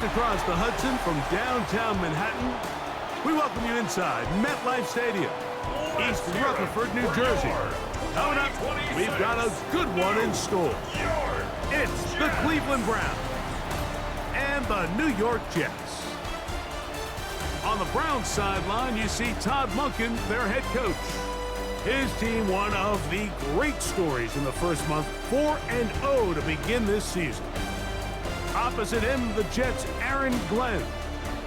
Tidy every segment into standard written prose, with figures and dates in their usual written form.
across the Hudson from downtown Manhattan, we welcome you inside MetLife Stadium, East Rutherford, New Jersey. Coming up, we've got a good one in store. It's the Cleveland Browns and the New York Jets. On the Browns sideline, you see Todd Monken, their head coach. His team, one of the great stories in the first month, 4-0 to begin this season. Opposite him, the Jets' Aaron Glenn.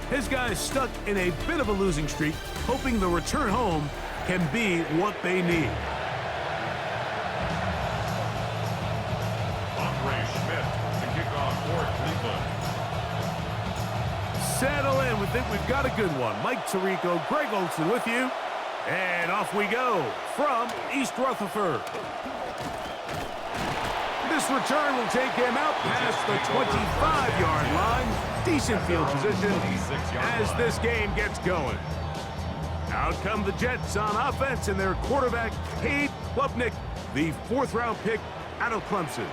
His guys stuck in a bit of a losing streak, hoping the return home can be what they need. To kick off for Cleveland. Settle in. We think we've got a good one. Mike Tirico, Greg Olson with you. And off we go from East Rutherford. This return will take him out past the 25-yard line. Decent field position as this game gets going. Out come the Jets on offense and their quarterback, Cade Klubnik, the fourth-round pick out of Clemson.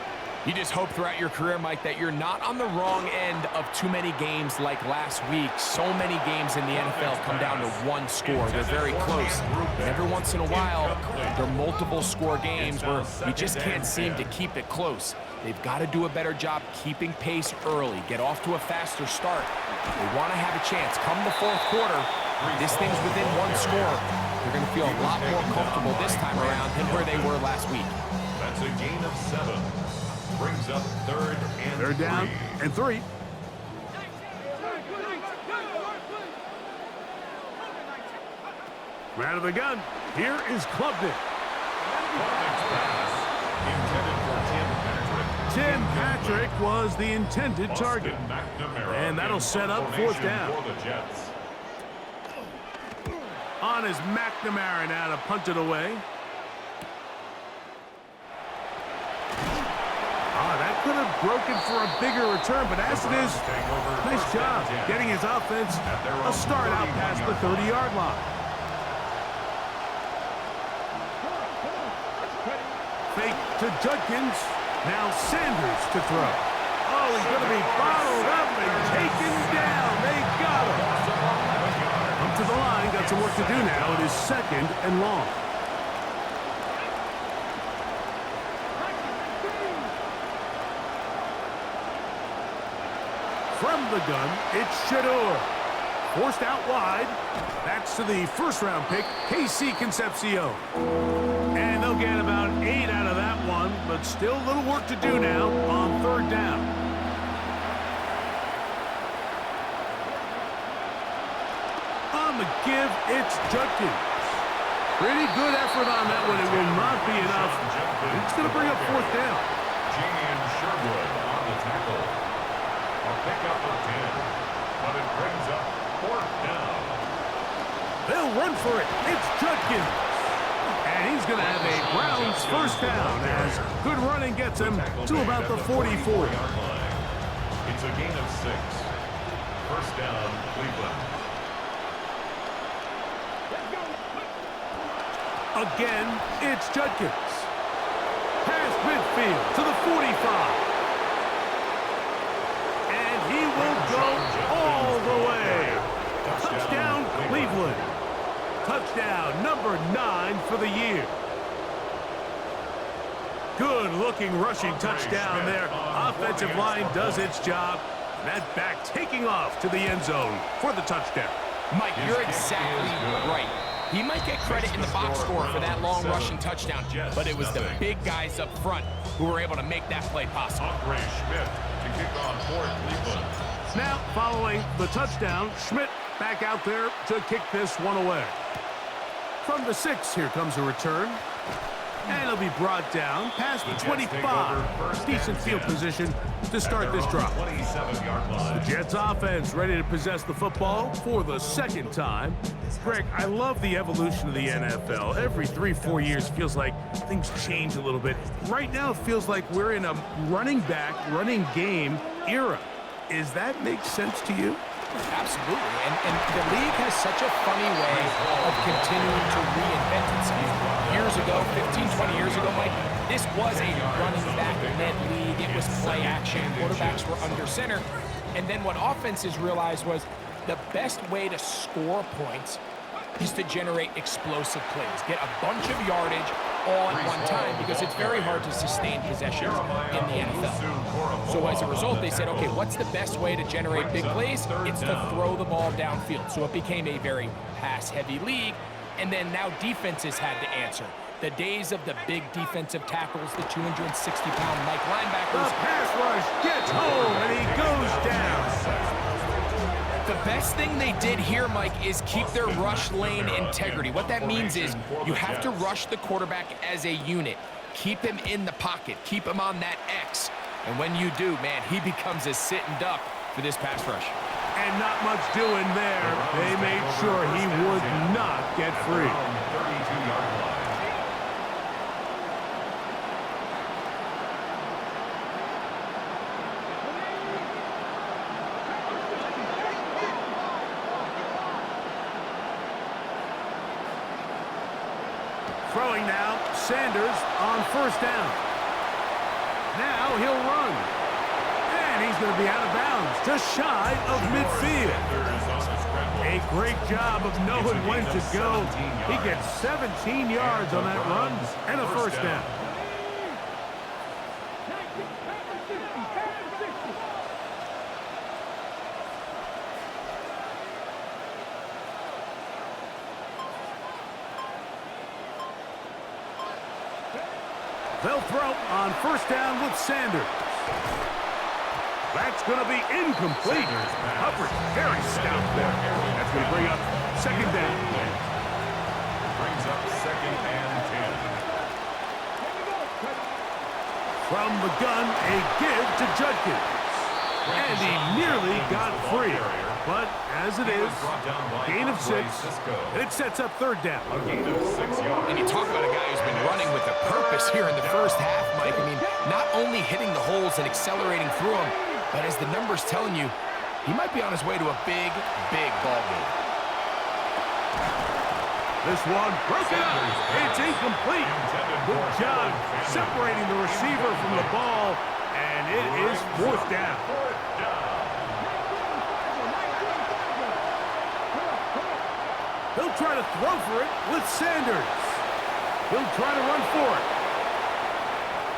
You just hope throughout your career, Mike, that you're not on the wrong end of too many games like last week. So many games in the NFL come down to one score. They're very close. And every once in a while, there are multiple score games where you just can't seem to keep it close. They've got to do a better job keeping pace early, get off to a faster start. They want to have a chance. Come the fourth quarter, this thing's within one score. They're going to feel a lot more comfortable this time around than where they were last week. That's a gain of 7. Brings up third down and 3. Out of the gun. Here is Klubnik. Tim Patrick was the intended target. And that'll set up fourth down. On is McNamara now to punt it away. That could have broken for a bigger return, but as it is, nice job getting his offense a start out past the 30-yard line. Fake to Judkins. Now Sanders to throw. Oh, he's going to be bottled up and taken down. They got him. Up to the line, got some work to do now. It is second and long. From the gun, it's Shador. Forced out wide. That's to the first-round pick, KC Concepcion. And they'll get about 8 out of that one, but still a little work to do now on third down. On the give, it's Judkins. Pretty good effort on that one. It will not be enough. It's going to bring up fourth down. Jamie Sherwood on the tackle. Pick up of 10, but it brings up fourth down. They'll run for it. It's Judkins. And he's going to have a Browns first down as good running gets him to about the 44. It's a gain of 6. First down, Cleveland. Again, it's Judkins. Past midfield to the 45. He will go all the way. Touchdown, Cleveland. Touchdown number 9 for the year. Good-looking rushing touchdown there. Offensive line does its job. That back taking off to the end zone for the touchdown. Mike, you're exactly right. He might get credit in the box score for that long rushing touchdown, but it was the big guys up front who were able to make that play possible. To kick off for Cleveland. Now, following the touchdown, Schmidt back out there to kick this one away. From the 6, here comes a return. And it'll be brought down past the 25. Decent field position to start this drive. The Jets offense ready to possess the football for the second time. Greg, I love the evolution of the NFL. Every 3-4 years feels like things change a little bit. Right now it feels like we're in a running back, running game era. Is that make sense to you? Absolutely, and the league has such a funny way of continuing to reinvent itself. Years ago, 15, 20 years ago, Mike, this was a running back-led league. It was play action. Quarterbacks were under center. And then what offenses realized was the best way to score points is to generate explosive plays, get a bunch of yardage all at one time, because it's very hard to sustain possessions in the NFL. So as a result, they said, okay, what's the best way to generate big plays? It's to throw the ball downfield. So it became a very pass-heavy league, and then now defenses had to answer. The days of the big defensive tackles, the 260-pound Mike linebackers. The pass rush gets home, and he goes down. The best thing they did here, Mike, is keep their rush lane integrity. What that means is you have to rush the quarterback as a unit. Keep him in the pocket. Keep him on that X. And when you do, man, he becomes a sitting duck for this pass rush. And not much doing there. They made sure he would not get free. 32-yard line. Throwing now, Sanders on first down. Now he'll run. And he's going to be out of bounds, just shy of midfield. A great job of knowing when to go. He gets 17 yards on that run and a first down. They'll throw on first down with Sanders. That's going to be incomplete. Hubbard very stout there. That's going to bring up second down. Brings up 2nd and 10. From the gun, a give to Judkins. And he nearly got free. But as it is, gain of 6. It sets up third down. A gain of 6 yards. And you talk about a guy who's been running with a purpose here in the first half, Mike. I mean, not only hitting the holes and accelerating through them, but as the numbers telling you, he might be on his way to a big, big ball game. This one broken up. It's incomplete. Good job separating the receiver from the ball, and it is fourth down. He'll try to throw for it with Sanders. He'll try to run for it.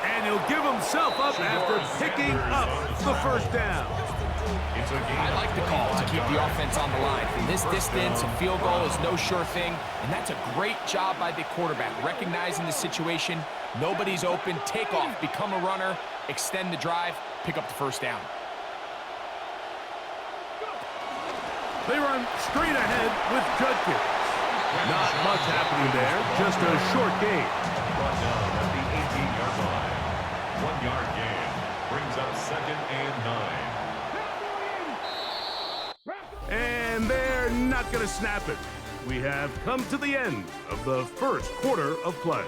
And he'll give himself up after picking up the first down. I like the call to keep the offense on the line. From this distance, a field goal is no sure thing, and that's a great job by the quarterback, recognizing the situation. Nobody's open. Take off, become a runner, extend the drive, pick up the first down. They run straight ahead with Judkins. Not much happening there, just a short gain. Brought down at the 18-yard line. 1-yard gain. Brings up 2nd and 9. And they're not going to snap it. We have come to the end of the first quarter of play.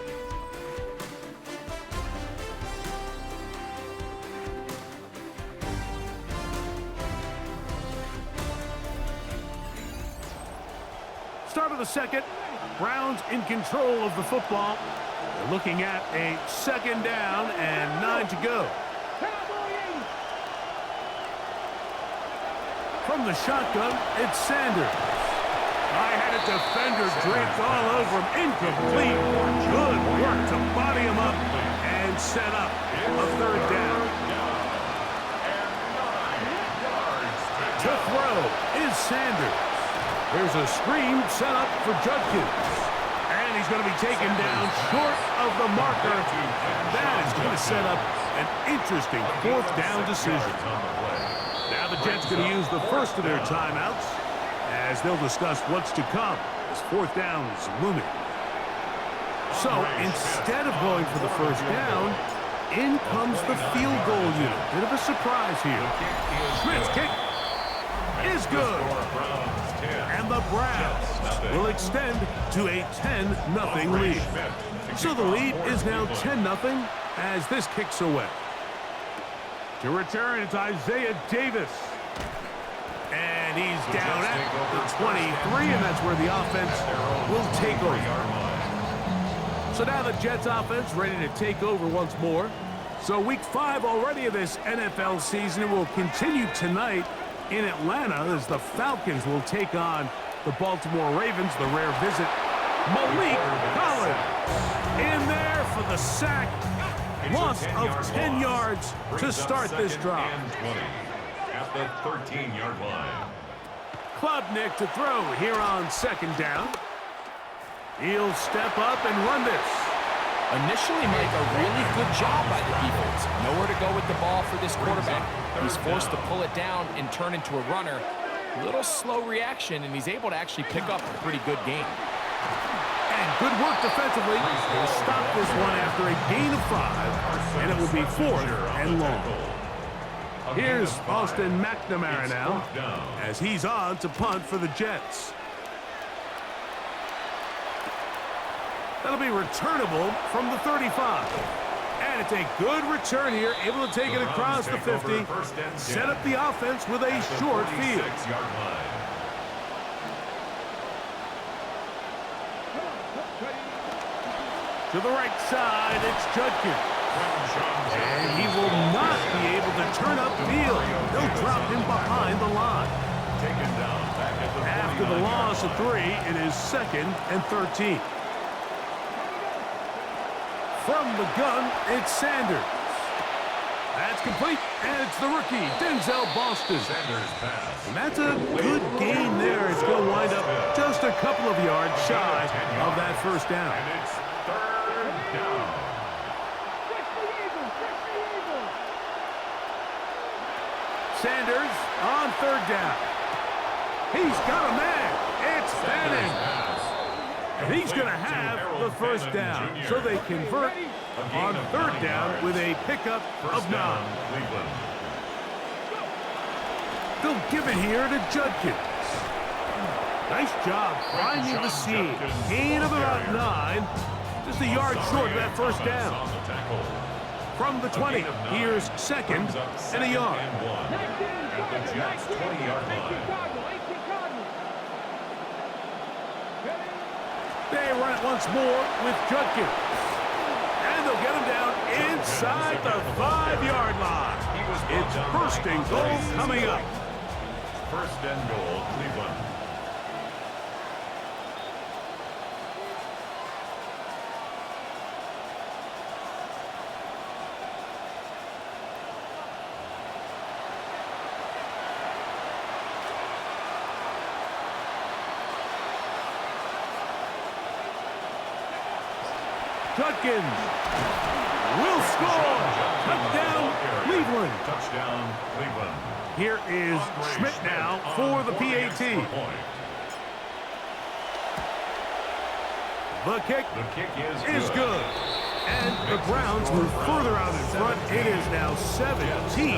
Start of the second. Browns in control of the football. They're looking at a second down and 9 to go. From the shotgun, it's Sanders. High-headed defender draped all over him. Incomplete. Good work to body him up and set up a third down. To throw is Sanders. There's a screen set up for Judkins. And he's going to be taken down short of the marker. That is going to set up an interesting fourth down decision. Now the Jets going to use the first of their timeouts as they'll discuss what's to come as fourth down is looming. So instead of going for the first down, in comes the field goal unit. Bit of a surprise here. Schmidt's kick is good. And the Browns will extend to a 10-0 lead. So the lead is now 10-0 as this kicks away. To return, it's Isaiah Davis. And he's down at the 23, and that's where the offense will take over. So now the Jets offense ready to take over once more. So week 5 already of this NFL season will continue tonight in Atlanta as the Falcons will take on the Baltimore Ravens, the rare visit. Malik Collins in there for the sack. Loss of 10 yards to start this drive. At the 13-yard line. Klubnik to throw here on second down. He'll step up and run this. Initially, Mike, a really good job by the defense. Nowhere to go with the ball for this quarterback. He's forced to pull it down and turn into a runner. Little slow reaction, and he's able to actually pick up a pretty good game. And good work defensively. They'll stop this one after a gain of 5, and it will be 4th and long. Here's Austin McNamara now as he's on to punt for the Jets. That'll be returnable from the 35. And it's a good return here, able to take it across the 50, set up the offense with a short field. To the right side, it's Judkins. And he will not be able to turn upfield. They'll drop him behind the line. After the loss of 3, it is 2nd and 13. From the gun, it's Sanders. That's complete, and it's the rookie, Denzel Boston. And that's a good gain there. It's going to wind up just a couple of yards shy of that first down. And it's 3rd down. Sanders on 3rd down. He's got a man. It's Fanning. And he's going to have the first down. So they convert on 3rd down with a pickup of 9. They'll give it here to Judkins. Nice job finding the seam. Gain of about 9. Just a yard short of that first down. From the 20, here's 2nd and a yard. At the Jets' 20-yard line. They run it once more with Judkins. And they'll get him down inside the 5-yard line. It's 1st and goal coming up. 1st and goal, Cleveland. Judkins will score. Touchdown, Cleveland. Touchdown, Cleveland. Here is Schmidt now for the PAT. The kick is good. And the Browns move further out in front. It is now 17-0.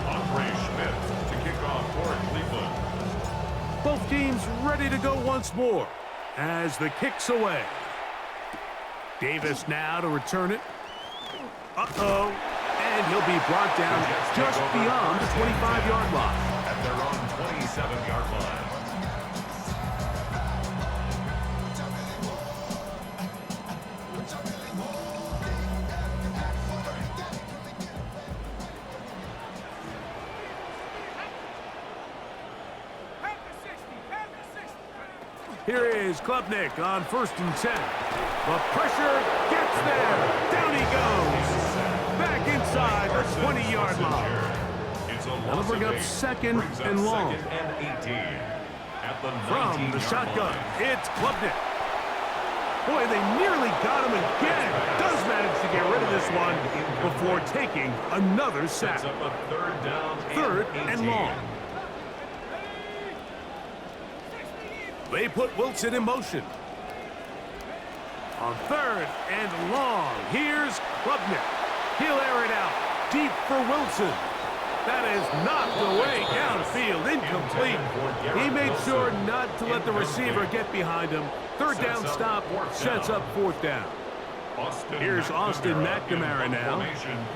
Andre Schmidt to kick off for Cleveland. Both teams ready to go once more as the kick's away. Davis now to return it. Uh-oh. And he'll be brought down just beyond the 25-yard line. At their own 27-yard line. Here is Klubnik on 1st and 10. The pressure gets there. Down he goes. Back inside the 20-yard line. That'll bring up 2nd and long. From the shotgun, it's Klubnik. Boy, they nearly got him again. Does manage to get rid of this one before taking another sack. 3rd and long. They put Wilson in motion. On 3rd and long, here's Klubnik. He'll air it out deep for Wilson. That is knocked away downfield, incomplete. He made sure not to let the receiver get behind him. 3rd down stop sets up 4th down. Here's Austin McNamara now.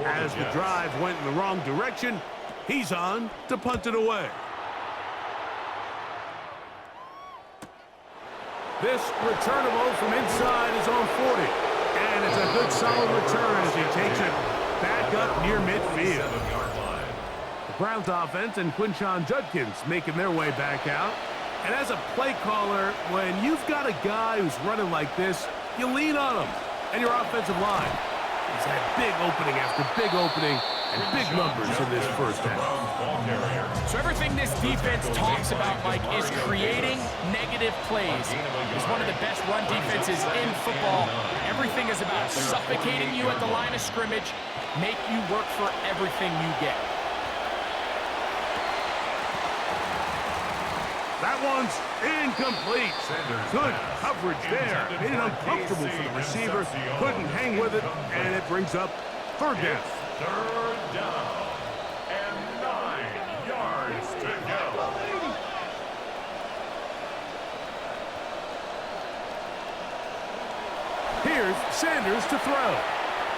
As the drive went in the wrong direction, he's on to punt it away. This returnable from inside is on 40. And it's a good solid return as he takes it back up near midfield. The Browns offense and Quinshon Judkins making their way back out. And as a play caller, when you've got a guy who's running like this, you lean on him. And your offensive line. He's had big opening after big opening and big numbers in this first half. So everything this defense talks about, Mike, is creating negative plays. It's one of the best run defenses in football. Everything is about suffocating you at the line of scrimmage, make you work for everything you get. That one's incomplete. Good coverage there. Made it uncomfortable for the receiver. Couldn't hang with it, and it brings up third down. Third down. And 9 yards to go. Here's Sanders to throw.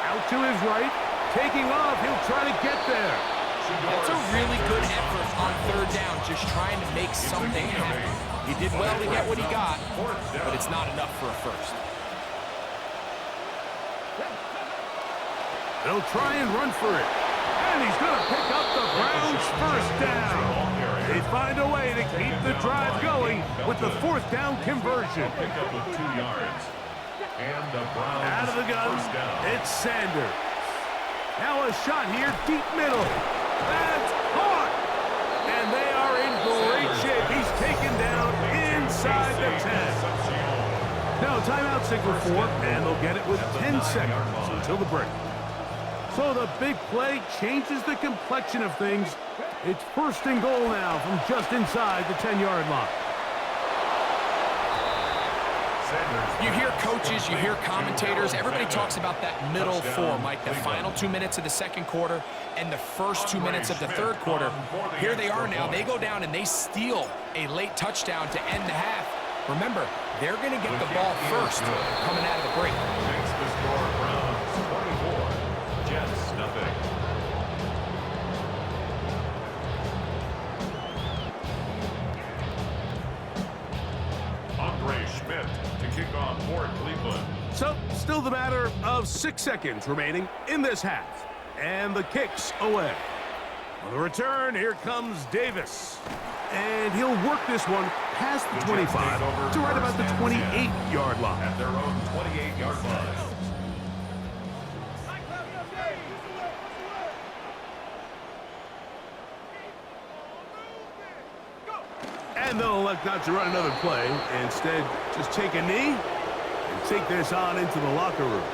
Out to his right. Taking off. He'll try to get there. That's a really good effort on third down, just trying to make something happen. He did well to get what he got, but it's not enough for a first. They'll try and run for it. And he's going to pick up the Browns' first down. They find a way to keep the drive going with the fourth down conversion. Pick up with 2 yards. And the Browns Out of the gun, first down. it's Sanders. Now a shot here, deep middle. That's caught. And they are in great shape. He's taken down inside the 10. Now timeout signal 4, and they'll get it with 10 seconds until the break. So the big play changes the complexion of things. It's first and goal now from just inside the 10-yard line. You hear coaches, you hear commentators, everybody talks about that middle 4, Mike, the final 2 minutes of the second quarter and the first 2 minutes of the third quarter. Here they are now. They go down and they steal a late touchdown to end the half. Remember, they're going to get the ball first coming out of the break. Makes the score Browns 24, Jets nothing. Andre Schmidt to kick off for Cleveland. So, still the matter of 6 seconds remaining in this half. And the kick's away. On the return, here comes Davis. And he'll work this one past the 25 to right about the 28-yard line. At their own 28-yard line. And they'll elect not to run another play. Instead, just take a knee and take this on into the locker room.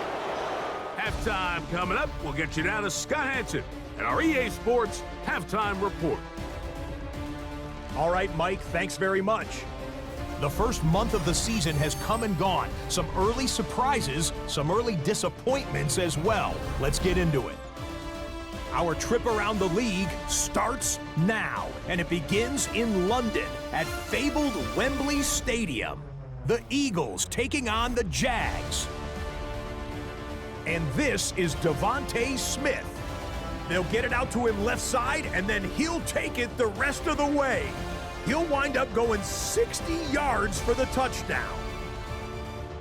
Halftime coming up. We'll get you down to Scott Hansen and our EA Sports Halftime Report. All right, Mike, thanks very much. The first month of the season has come and gone. Some early surprises, some early disappointments as well. Let's get into it. Our trip around the league starts now, and it begins in London at fabled Wembley Stadium. The Eagles taking on the Jags. And this is Devontae Smith. They'll get it out to him left side, and then he'll take it the rest of the way. He'll wind up going 60 yards for the touchdown.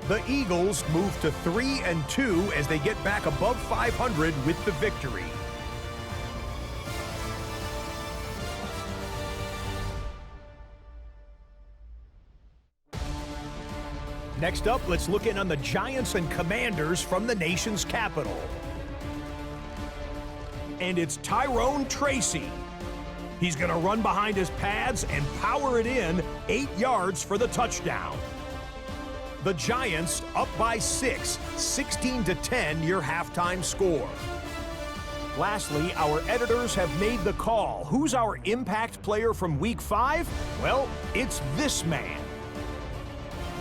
The Eagles move to 3-2 as they get back above 500 with the victory. Next up, let's look in on the Giants and Commanders from the nation's capital. And it's Tyrone Tracy. He's going to run behind his pads and power it in 8 yards for the touchdown. The Giants up by 6, 16-10 your halftime score. Lastly, our editors have made the call. Who's our impact player from Week 5? Well, it's this man.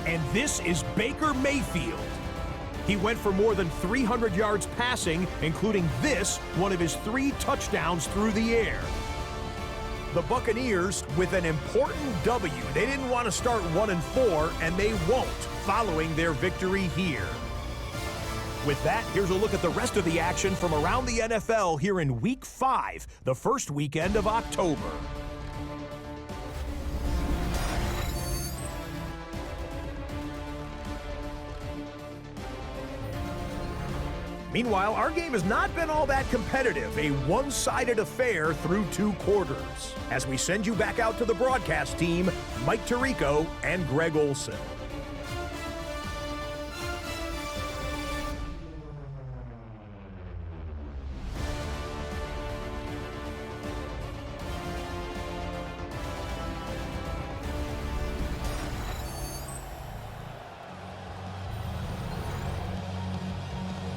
And this is Baker Mayfield. He went for more than 300 yards passing, including this, one of his 3 touchdowns through the air. The Buccaneers with an important W. They didn't want to start 1-4, and they won't, following their victory here. With that, here's a look at the rest of the action from around the NFL here in Week 5, the first weekend of October. Meanwhile, our game has not been all that competitive, a one-sided affair through 2 quarters. As we send you back out to the broadcast team, Mike Tirico and Greg Olson.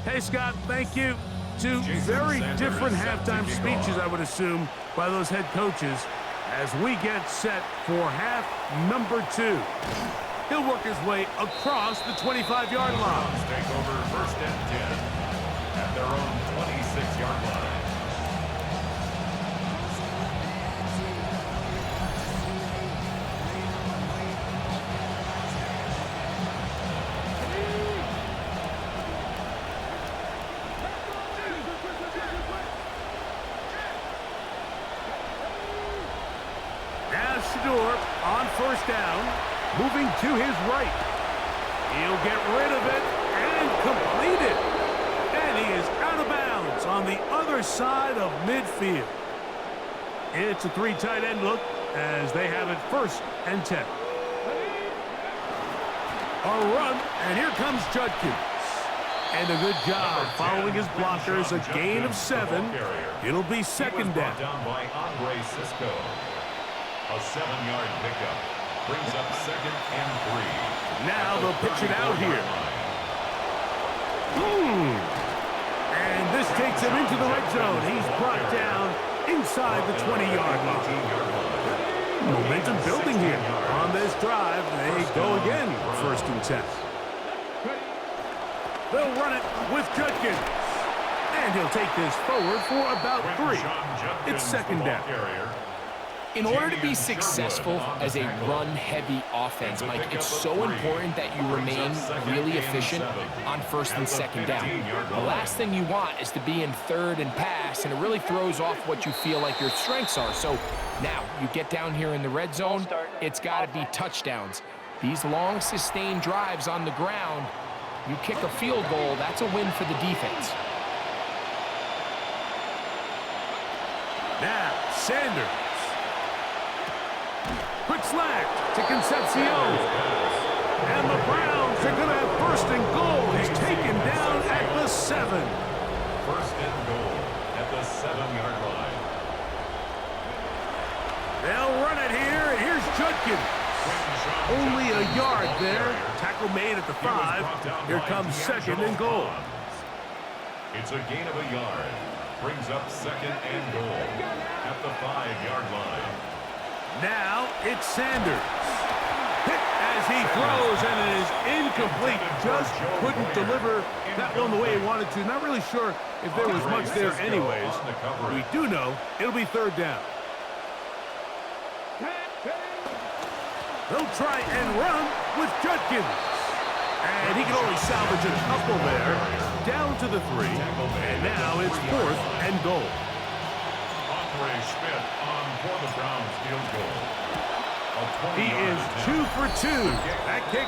Hey, Scott, thank you. 2 very different halftime speeches, I would assume, by those head coaches as we get set for half number 2. He'll work his way across the 25-yard line. Take over 1st and 10 at their own 26-yard line. On 1st down, moving to his right. He'll get rid of it and complete it. And he is out of bounds on the other side of midfield. It's a 3 tight end look as they have it 1st and 10. A run, and here comes Judkins. And a good job following his blockers, a gain of 7. It'll be 2nd down. By Andre Cisco. A 7-yard pickup brings up 2nd and 3. Now they'll pitch it out here. And this takes him into the red zone. He's brought down inside the 20-yard line. Momentum building here on this drive. They go again, 1st and 10. They'll run it with Judkins. And he'll take this forward for about 3. It's 2nd down. In order to be successful as a run-heavy offense, Mike, it's so important that you remain really efficient on 1st and 2nd down. The last thing you want is to be in 3rd and pass, and it really throws off what you feel like your strengths are. So now you get down here in the red zone, it's got to be touchdowns. These long, sustained drives on the ground, you kick a field goal, that's a win for the defense. Now, Sanders. Quick slant to Concepcion. And the Browns are going to have 1st and goal. He's taken down at the 7. 1st and goal at the 7-yard line. They'll run it here, and here's Judkins. Only a yard there. Tackle made at the 5. Here comes 2nd and goal. It's a gain of a yard. Brings up 2nd and goal at the 5-yard line. Now it's Sanders. Hit as he throws, and it is incomplete. Just couldn't deliver that one the way he wanted to. Not really sure if there was much there anyways. We do know it'll be 3rd down. They'll try and run with Judkins. And he can only salvage a couple there. Down to the 3. And now it's 4th and goal. Andre Schmidt on for the Browns field goal. He is 2 for 2. That kick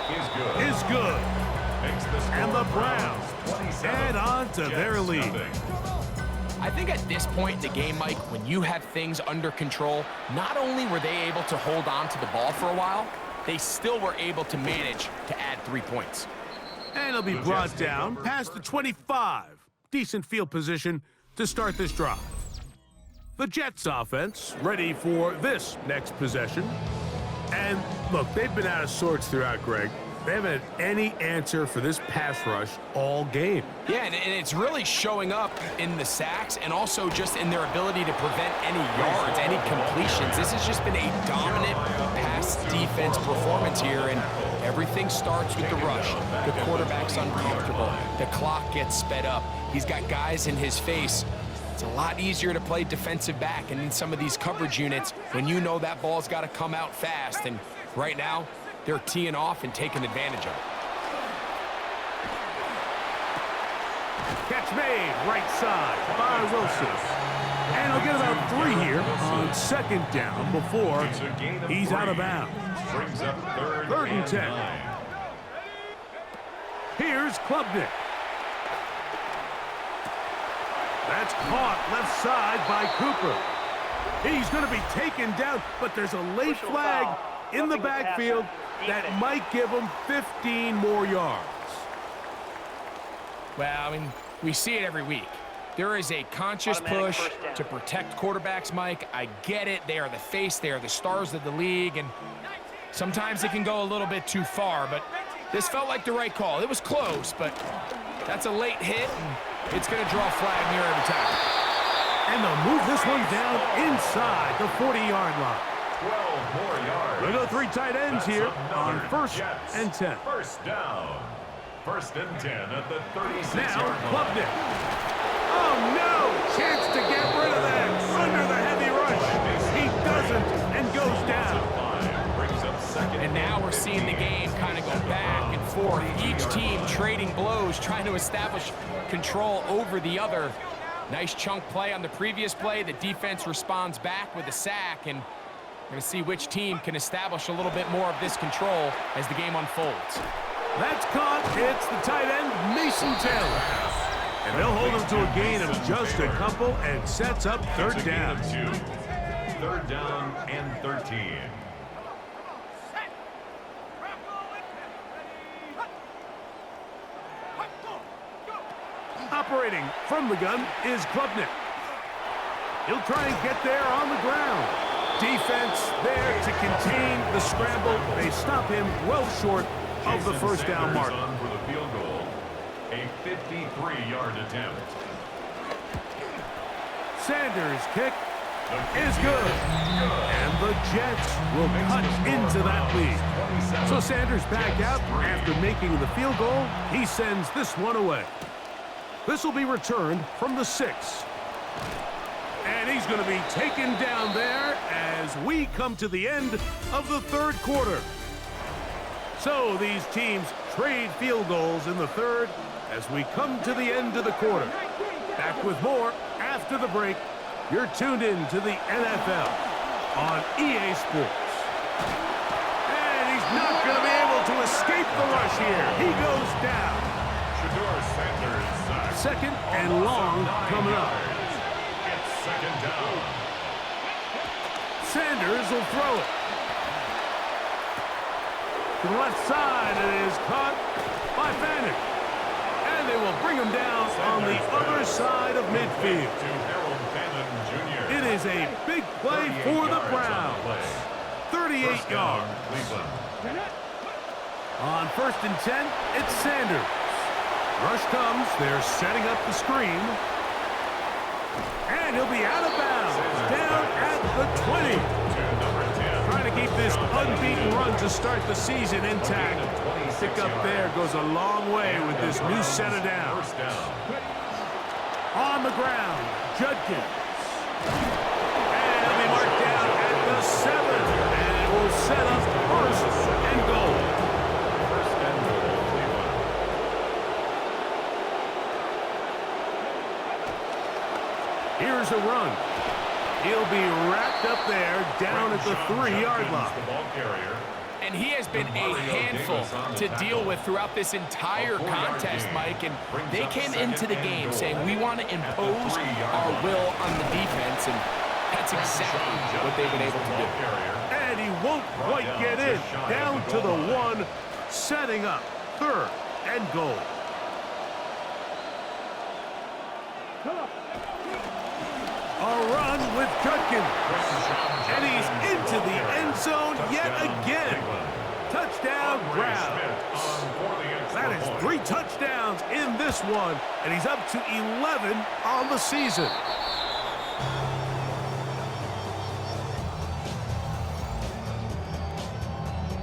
is good. And the Browns add on to their lead. I think at this point in the game, Mike, when you have things under control, not only were they able to hold on to the ball for a while, they still were able to manage to add 3 points. And it'll be brought down past the 25. Decent field position to start this drive. The Jets offense ready for this next possession. And look, they've been out of sorts throughout, Greg. They haven't had any answer for this pass rush all game. Yeah, and it's really showing up in the sacks and also just in their ability to prevent any yards, any completions. This has just been a dominant pass defense performance here, and everything starts with the rush. The quarterback's uncomfortable. The clock gets sped up. He's got guys in his face. It's a lot easier to play defensive back and in some of these coverage units when you know that ball's got to come out fast. And right now, they're teeing off and taking advantage of it. Catch made, right side by Wilson. And he'll get about 3 here on 2nd down before he's out of bounds. Brings up 3rd and 10. Here's Klubnik. That's caught left side by Cooper. He's going to be taken down, but there's a late flag in the backfield that might give him 15 more yards. Well, I mean, we see it every week. There is a conscious push to protect quarterbacks, Mike. I get it. They are the face. They are the stars of the league, and sometimes it can go a little bit too far, but this felt like the right call. It was close, but that's a late hit, and it's going to draw a flag near every time. And they'll move this one down inside the 40-yard line. 12 more yards. We'll go 3 tight ends here on 1st and 10. First down. 1st and 10 at the 36-yard Now, line. Klubnik. Oh, no! Chance to get rid of that under the heavy rush. He doesn't and goes down. And now we're seeing the game kind of go back and forth. Each team trading blows, trying to establish control over the other. Nice chunk play on the previous play. The defense responds back with a sack, and we're going to see which team can establish a little bit more of this control as the game unfolds. That's caught. It's the tight end, Mason Taylor. And they'll hold him to a gain of just a couple and sets up 3rd down. 3rd down and 13. Operating from the gun is Klubnik. He'll try and get there on the ground. Defense there to contain the scramble. They stop him well short of the 1st down mark. For the field goal, a 53-yard attempt. Sanders' kick is good. And the Jets will cut into that lead. So Sanders back out after making the field goal. He sends this one away. This will be returned from the 6. And he's going to be taken down there as we come to the end of the 3rd quarter. So these teams trade field goals in the 3rd as we come to the end of the quarter. Back with more after the break. You're tuned in to the NFL on EA Sports. And he's not going to be able to escape the rush here. He goes down. Sanders, 2nd and long coming up. It's 2nd down. Sanders will throw it. To the left side, it is caught by Bannock. And they will bring him down on the other side of midfield. It is a big play for the Browns. 38 yards. On 1st and 10, it's Sanders. Rush comes. They're setting up the screen. And he'll be out of bounds. Down at the 20. Trying to keep this unbeaten run to start the season intact. Pick up there goes a long way with this new set of downs. On the ground, Judkins. And he'll be marked down at the 7. And it will set up 1st and goal. Here's a run. He'll be wrapped up there down at the 3-yard line. And he has been a handful to deal with throughout this entire contest, Mike. And they came into the game saying, we want to impose our will on the defense. And that's exactly what they've been able to do. And he won't quite get in. Down to the 1, setting up 3rd and goal. A run with Judkins. And he's into the end zone yet again. Touchdown, Browns. That is 3 touchdowns in this one, and he's up to 11 on the season.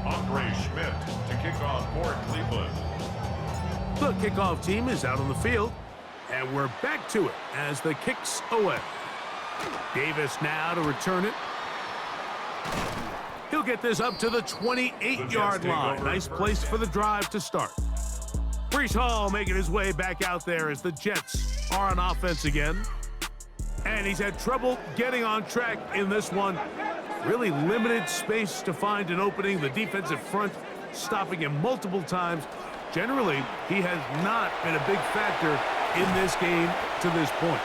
Andre Schmidt to kick off for Cleveland. The kickoff team is out on the field, and we're back to it as the kick's away. Davis now to return it. He'll get this up to the 28-yard line. Nice place for the drive to start. Breece Hall making his way back out there as the Jets are on offense again. And he's had trouble getting on track in this one. Really limited space to find an opening. The defensive front stopping him multiple times. Generally, he has not been a big factor in this game to this point.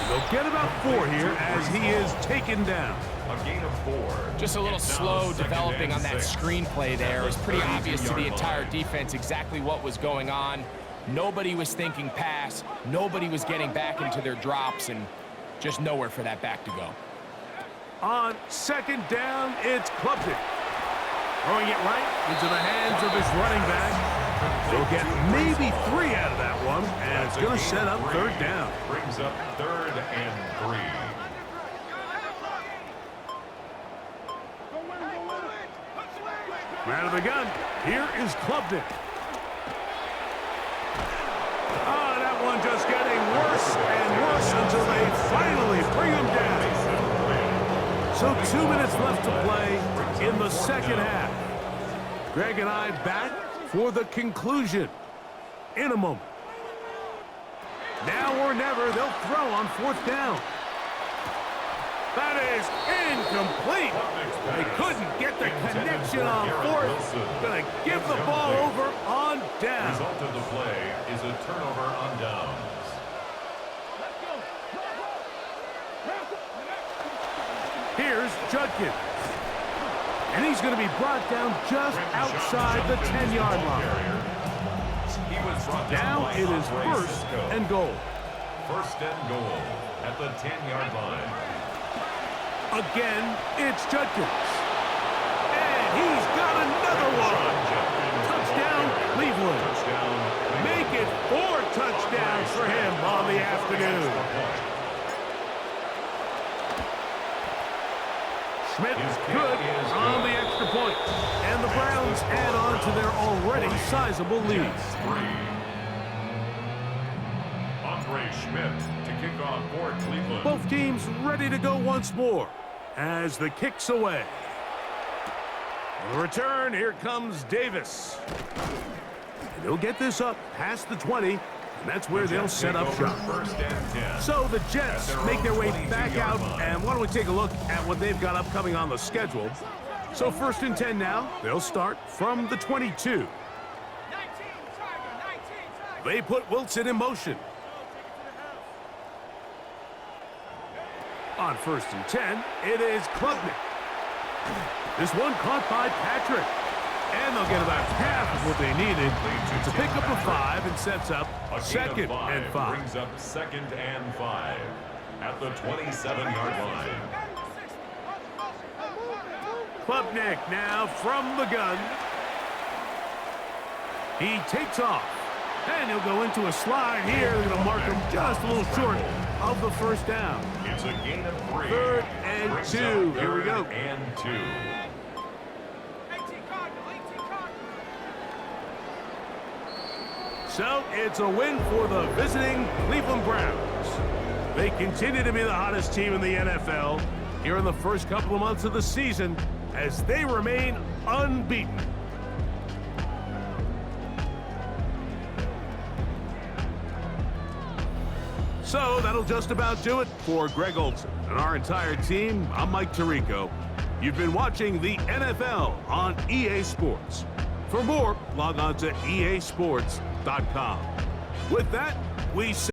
They'll get about 4 here as he is taken down. A gain of 4. Just a little slow developing on that screenplay there. It was pretty obvious to the entire defense exactly what was going on. Nobody was thinking pass. Nobody was getting back into their drops, and just nowhere for that back to go. On second down, it's Klubnik. Throwing it right into the hands of his running back. They'll get maybe 3 out of that one, and it's going to set up third down. Brings up 3rd and 3. Out of the gun, here is Klubnik. Oh, that one just getting worse and worse until they finally bring him down. So 2 minutes left to play in the second half. Greg and I back for the conclusion in a moment. Now or never, they'll throw on 4th down. That is incomplete. They couldn't get the connection on 4th. Gonna give the ball over on down. Result of the play is a turnover on downs. Here's Judkins. And he's going to be brought down just outside the 10-yard line. Now it is 1st and goal. 1st and goal at the 10-yard line. Again, it's Judkins. And he's got another one. Touchdown, Cleveland. Make it 4 touchdowns for him on the afternoon. Schmidt is good on the extra point. And the Browns add on to their already sizable lead. Schmidt to kick off for Cleveland. Both teams ready to go once more as the kick's away. On the return, here comes Davis. And he'll get this up past the 20, and that's where they'll set up shop. 1st and 10. So the Jets make their way back out, and why don't we take a look at what they've got upcoming on the schedule. So 1st and 10 now, they'll start from the 22. They put Wilson in motion. On 1st and 10, it is Klubnik. This one caught by Patrick. And they'll get about half of what they needed to pick up a 5 and sets up a 2nd and 5. Brings up 2nd and 5 at the 27-yard line. Klubnik now from the gun. He takes off. And he'll go into a slide here. They're going to mark him just a little short of the 1st down. It's a gain of 3. 3rd and 2. Here we go. And 2. So it's a win for the visiting Cleveland Browns. They continue to be the hottest team in the NFL here in the first couple of months of the season as they remain unbeaten. So that'll just about do it for Greg Olson and our entire team. I'm Mike Tirico. You've been watching the NFL on EA Sports. For more, log on to easports.com. With that, we say